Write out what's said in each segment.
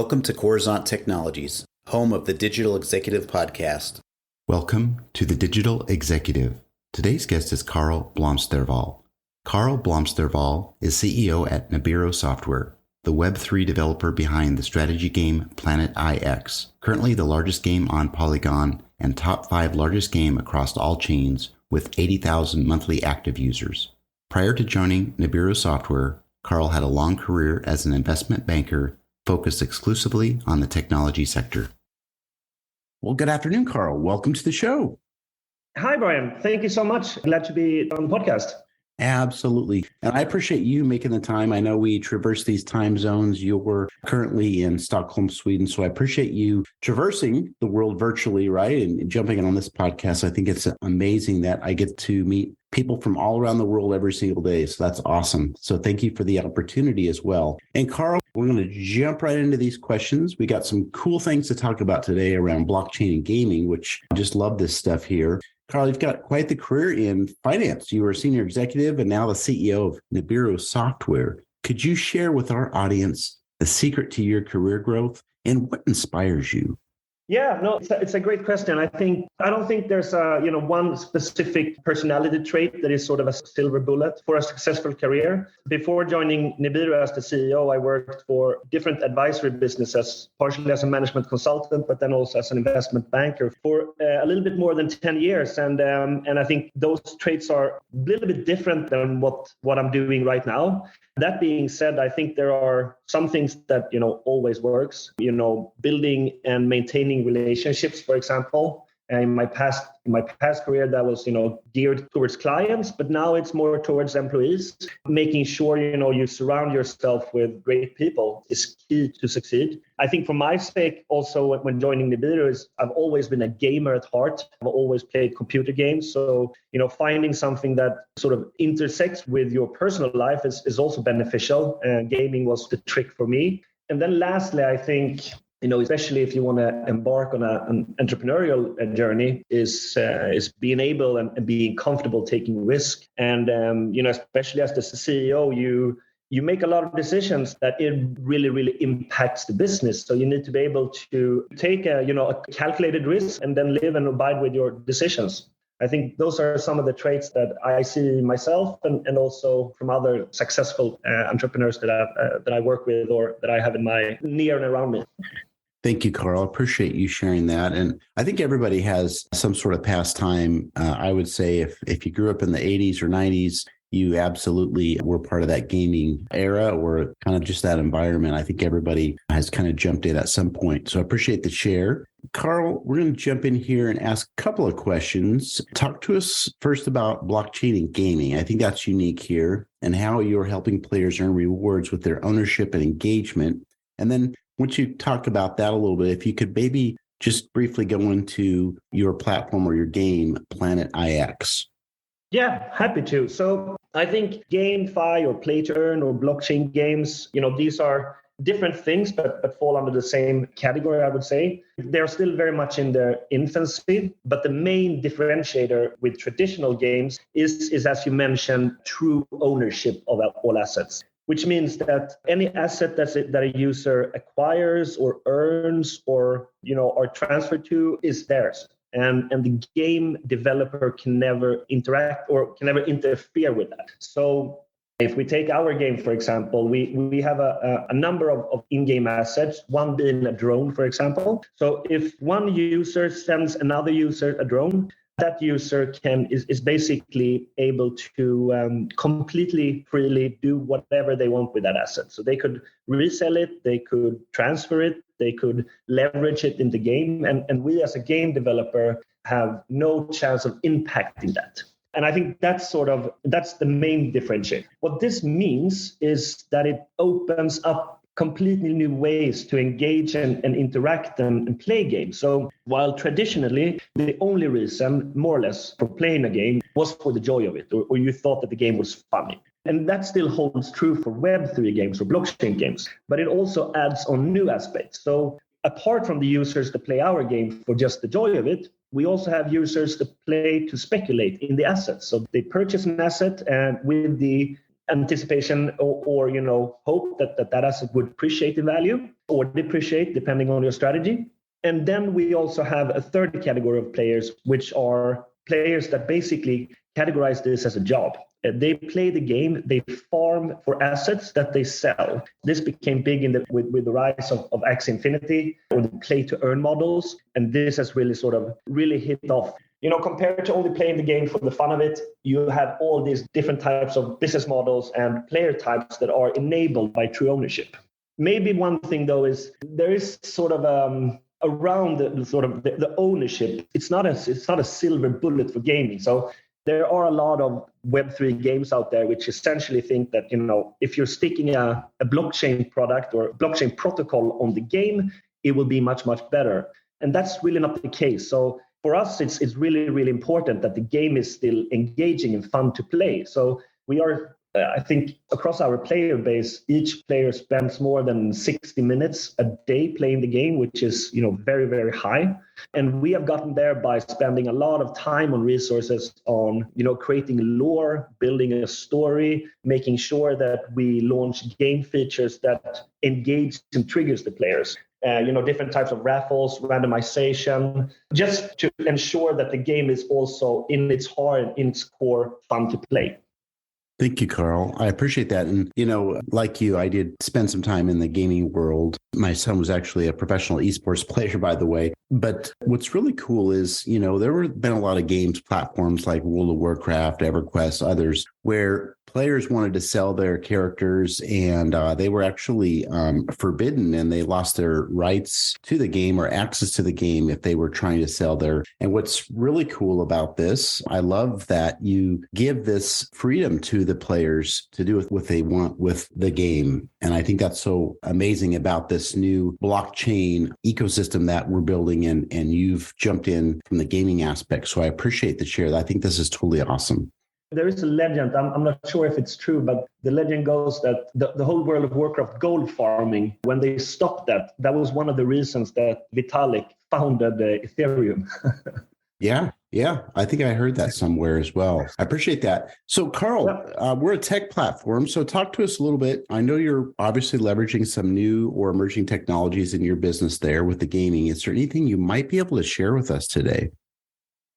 Welcome to Coruzant Technologies, home of the Digital Executive Podcast. Welcome to the Digital Executive. Today's guest is Karl Blomsterwall. Karl Blomsterwall is CEO at Nibiru Software, the Web3 developer behind the strategy game Planet IX, currently the largest game on Polygon and top 5 largest game across all chains with 80,000 monthly active users. Prior to joining Nibiru Software, Karl had a long career as an investment banker focused exclusively on the technology sector. Well, good afternoon, Karl. Welcome to the show. Hi, Brian. Thank you so much. Glad to be on the podcast. Absolutely. And I appreciate you making the time. I know we traverse these time zones. You're currently in Stockholm, Sweden. So I appreciate you traversing the world virtually, right? And jumping in on this podcast. I think it's amazing that I get to meet people from all around the world every single day. So that's awesome. So thank you for the opportunity as well. And Karl, we're going to jump right into these questions. We got some cool things to talk about today around blockchain and gaming, which I just love this stuff here. Karl, you've got quite the career in finance. You were a senior executive and now the CEO of Nibiru Software. Could you share with our audience the secret to your career growth and what inspires you? Yeah, no, it's a great question. I don't think there's one specific personality trait that is sort of a silver bullet for a successful career. Before joining Nibiru as the CEO, I worked for different advisory businesses, partially as a management consultant, but then also as an investment banker for a little bit more than 10 years. And I think those traits are a little bit different than what I'm doing right now. That being said, I think there are some things that, always works, building and maintaining relationships, for example. In my past career, that was, geared towards clients, but now it's more towards employees. Making sure, you surround yourself with great people is key to succeed. I think for my sake, also when joining Nibiru, I've always been a gamer at heart. I've always played computer games. So, finding something that sort of intersects with your personal life is also beneficial. And gaming was the trick for me. And then lastly, I think, especially if you want to embark on an entrepreneurial journey, is being able and being comfortable taking risk. And, especially as the CEO, you make a lot of decisions that it really, really impacts the business. So you need to be able to take a calculated risk and then live and abide with your decisions. I think those are some of the traits that I see myself and also from other successful entrepreneurs that I work with or that I have in my near and around me. Thank you, Karl. I appreciate you sharing that. And I think everybody has some sort of pastime. I would say if you grew up in the 80s or 90s, you absolutely were part of that gaming era or kind of just that environment. I think everybody has kind of jumped in at some point. So I appreciate the share. Karl, we're going to jump in here and ask a couple of questions. Talk to us first about blockchain and gaming. I think that's unique here and how you're helping players earn rewards with their ownership and engagement. And then once you talk about that a little bit, if you could maybe just briefly go into your platform or your game, Planet IX. Yeah, happy to. So I think GameFi or play to earn or blockchain games, these are different things, but fall under the same category, I would say. They're still very much in their infancy, but the main differentiator with traditional games is as you mentioned, true ownership of all assets. Which means that any asset that a user acquires or earns or transferred to is theirs. And the game developer can never interact or can never interfere with that. So if we take our game, for example, we have a number of in-game assets, one being a drone, for example. So if one user sends another user a drone, that user is basically able to completely freely do whatever they want with that asset. So they could resell it, they could transfer it, they could leverage it in the game. And we as a game developer have no chance of impacting that. And I think that's the main differentiator. What this means is that it opens up completely new ways to engage and interact and play games. So while traditionally, the only reason, more or less, for playing a game was for the joy of it, or you thought that the game was funny. And that still holds true for Web3 games or blockchain games, but it also adds on new aspects. So apart from the users that play our game for just the joy of it, we also have users that play to speculate in the assets. So they purchase an asset and with the anticipation or hope that asset would appreciate in value or depreciate depending on your strategy. And then we also have a third category of players, which are players that basically categorize this as a job. They play the game, they farm for assets that they sell. This became big with the rise of Axie Infinity or the play to earn models. And this has really hit off. Compared to only playing the game for the fun of it, you have all these different types of business models and player types that are enabled by true ownership. Maybe one thing though is there is around the ownership. It's not a silver bullet for gaming. So there are a lot of Web3 games out there which essentially think that, if you're sticking a blockchain product or blockchain protocol on the game, it will be much, much better. And that's really not the case. So for us, it's really, really important that the game is still engaging and fun to play. So we are, I think, across our player base, each player spends more than 60 minutes a day playing the game, which is, very, very high. And we have gotten there by spending a lot of time on resources on, creating lore, building a story, making sure that we launch game features that engage and triggers the players. Different types of raffles, randomization, just to ensure that the game is also in its heart, in its core, fun to play. Thank you, Karl. I appreciate that. And, like you, I did spend some time in the gaming world. My son was actually a professional esports player, by the way. But what's really cool is, there have been a lot of games platforms like World of Warcraft, EverQuest, others, where players wanted to sell their characters and they were actually forbidden, and they lost their rights to the game or access to the game if they were trying to sell their. And what's really cool about this, I love that you give this freedom to the players to do what they want with the game. And I think that's so amazing about this new blockchain ecosystem that we're building in, and you've jumped in from the gaming aspect. So I appreciate the share. I think this is totally awesome. There is a legend, I'm not sure if it's true, but the legend goes that the whole World of Warcraft gold farming, when they stopped that was one of the reasons that Vitalik founded Ethereum. Yeah. I think I heard that somewhere as well. I appreciate that. So, Karl, we're a tech platform. So talk to us a little bit. I know you're obviously leveraging some new or emerging technologies in your business there with the gaming. Is there anything you might be able to share with us today?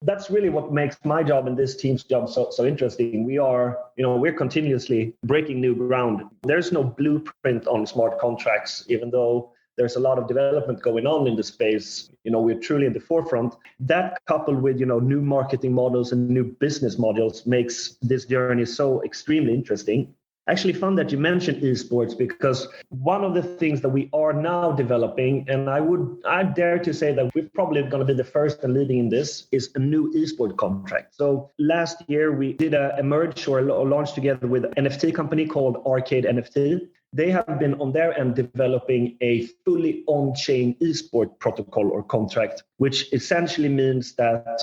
That's really what makes my job and this team's job so interesting. We're continuously breaking new ground. There's no blueprint on smart contracts, even though there's a lot of development going on in the space. We're truly in the forefront. That coupled with, new marketing models and new business models makes this journey so extremely interesting. Actually fun that you mentioned esports, because one of the things that we are now developing, and I dare to say that we're probably going to be the first and leading in this, is a new esport contract. So last year we did a merge or launch together with an NFT company called Arcade NFT. They have been on their end developing a fully on-chain esport protocol or contract, which essentially means that,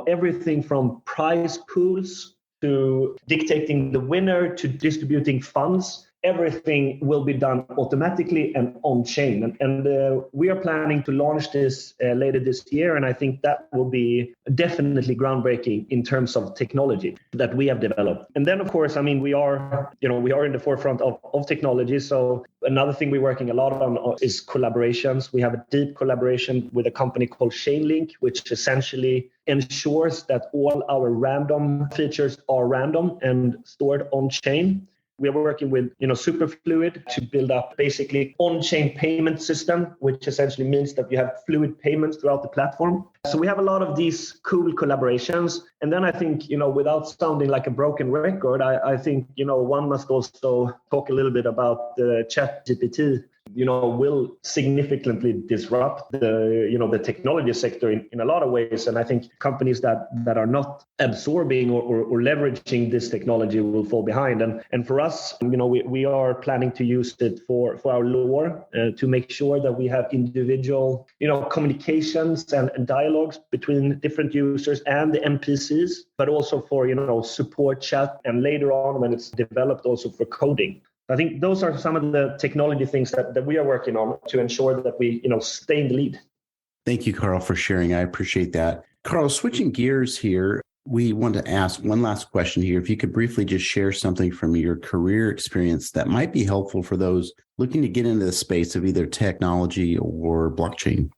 everything from prize pools to dictating the winner, to distributing funds, everything will be done automatically and on-chain. And we are planning to launch this later this year. And I think that will be definitely groundbreaking in terms of technology that we have developed. And then, of course, we are in the forefront of technology. So another thing we're working a lot on is collaborations. We have a deep collaboration with a company called Chainlink, which essentially ensures that all our random features are random and stored on-chain. We are working with Superfluid to build up basically on-chain payment system, which essentially means that you have fluid payments throughout the platform. So we have a lot of these cool collaborations. And then I think, without sounding like a broken record, I think, one must also talk a little bit about the ChatGPT. Will significantly disrupt the technology sector in a lot of ways. And I think companies that are not absorbing or leveraging this technology will fall behind. And for us, we are planning to use it for our lore to make sure that we have individual, communications and dialogues between different users and the NPCs, but also for, support chat, and later on when it's developed also for coding. I think those are some of the technology things that we are working on to ensure that we, stay in the lead. Thank you, Karl, for sharing. I appreciate that. Karl, switching gears here, We want to ask one last question here. If you could briefly just share something from your career experience that might be helpful for those looking to get into the space of either technology or blockchain.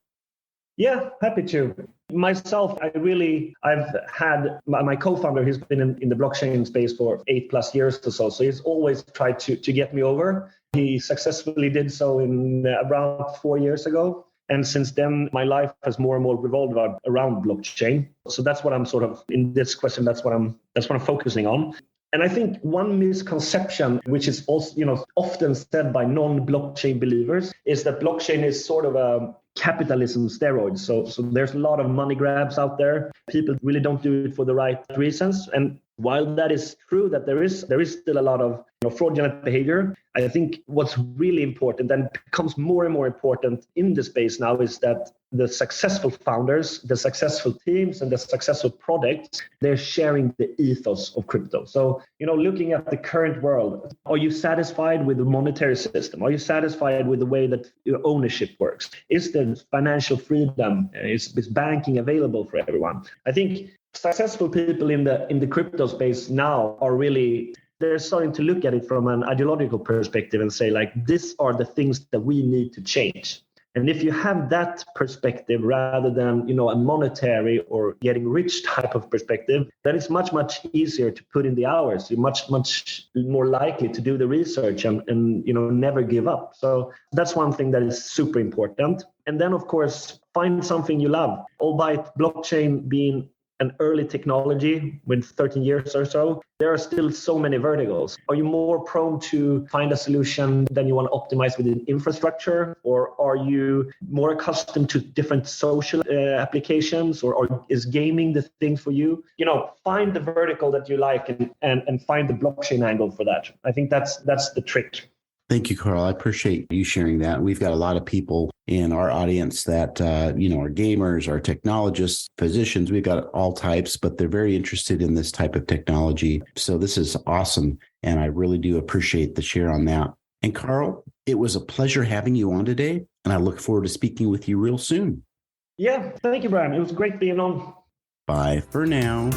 Yeah, happy to. Myself, I've had my co-founder, he's been in the blockchain space for 8+ years or so. So he's always tried to get me over. He successfully did so in around 4 years ago. And since then, my life has more and more revolved around blockchain. So that's what I'm sort of in this question. That's what I'm focusing on. And I think one misconception, which is also, often said by non-blockchain believers, is that blockchain is sort of a capitalism steroid. So there's a lot of money grabs out there. People really don't do it for the right reasons. And while that is true, that there is still a lot of fraudulent behavior, I think what's really important and becomes more and more important in the space now is that the successful founders, the successful teams, and the successful products, they're sharing the ethos of crypto. So, looking at the current world, are you satisfied with the monetary system? Are you satisfied with the way that your ownership works? Is there financial freedom? Is banking available for everyone? I think successful people in the crypto space now are really, they're starting to look at it from an ideological perspective and say, like, these are the things that we need to change. And if you have that perspective rather than, a monetary or getting rich type of perspective, then it's much, much easier to put in the hours. You're much, much more likely to do the research and never give up. So that's one thing that is super important. And then, of course, find something you love. Albeit blockchain being an early technology with 13 years or so, there are still so many verticals. Are you more prone to find a solution than you want to optimize within infrastructure? Or are you more accustomed to different social applications? Or is gaming the thing for you? Find the vertical that you like and find the blockchain angle for that. I think that's the trick. Thank you, Karl. I appreciate you sharing that. We've got a lot of people in our audience that, are gamers, are technologists, physicians. We've got all types, but they're very interested in this type of technology. So this is awesome. And I really do appreciate the share on that. And Karl, it was a pleasure having you on today. And I look forward to speaking with you real soon. Yeah, thank you, Brian. It was great being on. Bye for now.